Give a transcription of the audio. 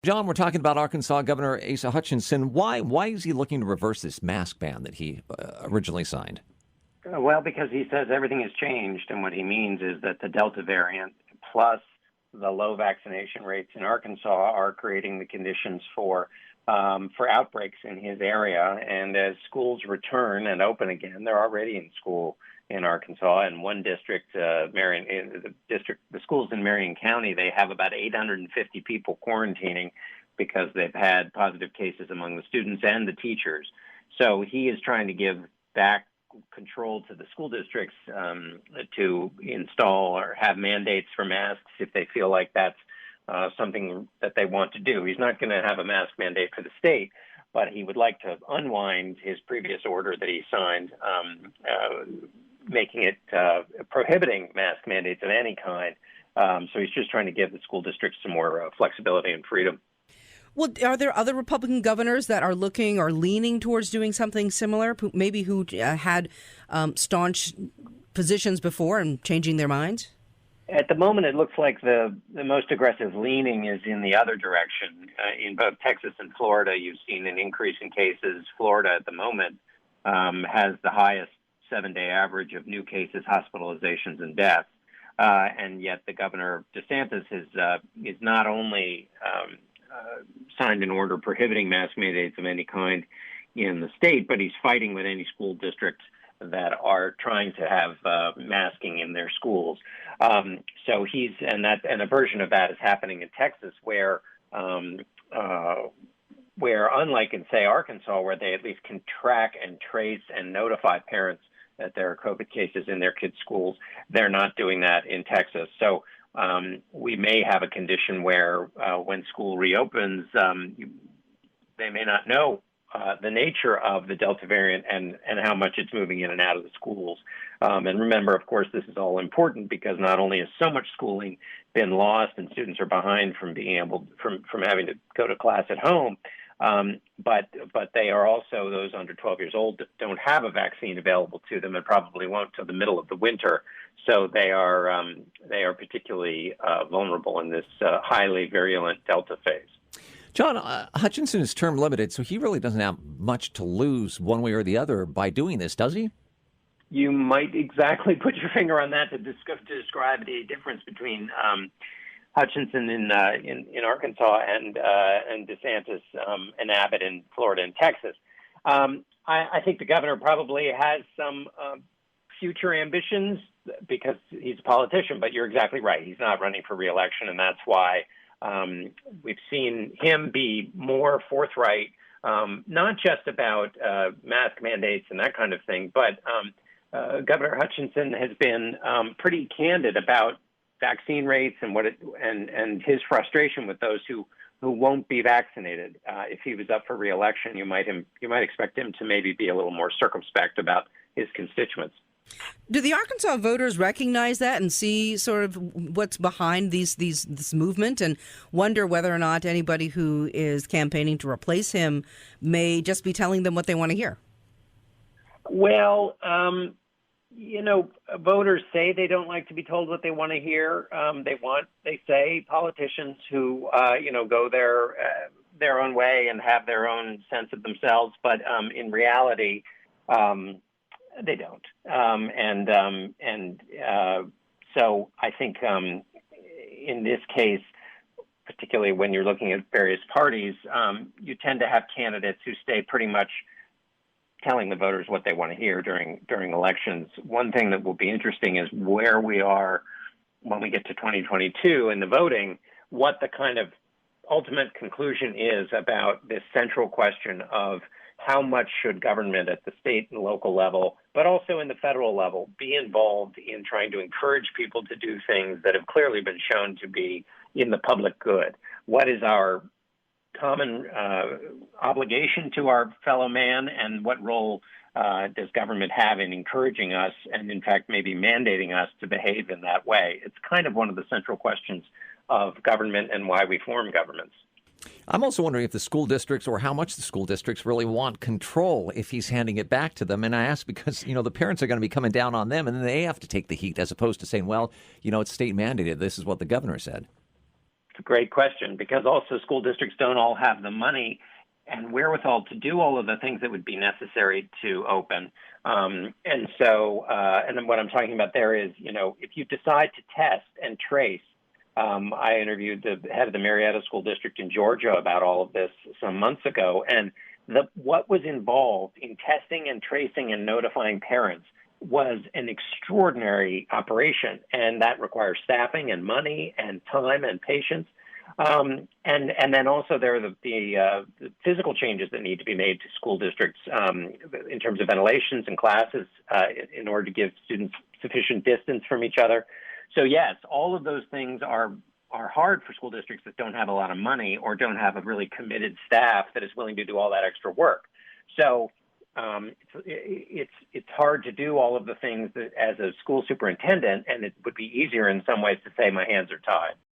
John, we're talking about Arkansas Governor Asa Hutchinson. Why is he looking to reverse this mask ban that he originally signed? Well, because he says everything has changed, and what he means is that the Delta variant plus the low vaccination rates in Arkansas are creating the conditions for outbreaks in his area. And as schools return and open again, they're already in school in Arkansas. And one district, the schools in Marion County, they have about 850 people quarantining because they've had positive cases among the students and the teachers. So he is trying to give back control to the school districts to install or have mandates for masks if they feel like that's something that they want to do. He's not going to have a mask mandate for the state, but he would like to unwind his previous order that he signed, making it prohibiting mask mandates of any kind. So he's just trying to give the school districts some more flexibility and freedom. Well, are there other Republican governors that are looking or leaning towards doing something similar, maybe who had staunch positions before and changing their minds? At the moment, it looks like the most aggressive leaning is in the other direction. In both Texas and Florida, you've seen an increase in cases. Florida, at the moment, has the highest 7-day average of new cases, hospitalizations, and deaths. And yet the Governor DeSantis is not only signed an order prohibiting mask mandates of any kind in the state, but he's fighting with any school district that are trying to have masking in their schools. So a version of that is happening in Texas, where unlike in, say, Arkansas, where they at least can track and trace and notify parents that there are COVID cases in their kids' schools, they're not doing that in Texas. So we may have a condition where when school reopens, they may not know the nature of the Delta variant and how much it's moving in and out of the schools. And remember, of course, this is all important because not only has so much schooling been lost and students are behind from having to go to class at home, but they are also, those under 12 years old don't have a vaccine available to them and probably won't till the middle of the winter. So they are particularly vulnerable in this highly virulent Delta phase. John, Hutchinson is term limited, so he really doesn't have much to lose one way or the other by doing this, does he? You might exactly put your finger on that to describe the difference between Hutchinson in Arkansas and DeSantis and Abbott in Florida and Texas. I think the governor probably has some future ambitions because he's a politician, but you're exactly right. He's not running for re-election, and that's why we've seen him be more forthright, not just about mask mandates and that kind of thing, but Governor Hutchinson has been pretty candid about vaccine rates and his frustration with those who won't be vaccinated. If he was up for re-election, you might expect him to maybe be a little more circumspect about his constituents. Do the Arkansas voters recognize that and see sort of what's behind this movement and wonder whether or not anybody who is campaigning to replace him may just be telling them what they want to hear? Well, voters say they don't like to be told what they want to hear. They say politicians who, go their own way and have their own sense of themselves. But in reality, they don't. So I think in this case, particularly when you're looking at various parties, you tend to have candidates who stay pretty much telling the voters what they want to hear during elections. One thing that will be interesting is where we are when we get to 2022 in the voting, what the kind of ultimate conclusion is about this central question of how much should government at the state and local level, but also in the federal level, be involved in trying to encourage people to do things that have clearly been shown to be in the public good. What is our common obligation to our fellow man, and what role does government have in encouraging us and, in fact, maybe mandating us to behave in that way? It's kind of one of the central questions of government and why we form governments. I'm also wondering if the school districts or how much the school districts really want control if he's handing it back to them. And I ask because, the parents are going to be coming down on them and then they have to take the heat as opposed to saying, well, it's state mandated. This is what the governor said. a great question, because also school districts don't all have the money and wherewithal to do all of the things that would be necessary to open. And then what I'm talking about there is, if you decide to test and trace, I interviewed the head of the Marietta School District in Georgia about all of this some months ago, and what was involved in testing and tracing and notifying parents was an extraordinary operation, and that requires staffing and money and time and patience. And then also there are the physical changes that need to be made to school districts in terms of ventilations and classes in order to give students sufficient distance from each other. So yes, all of those things are hard for school districts that don't have a lot of money or don't have a really committed staff that is willing to do all that extra work. So it's hard to do all of the things that as a school superintendent, and it would be easier in some ways to say my hands are tied.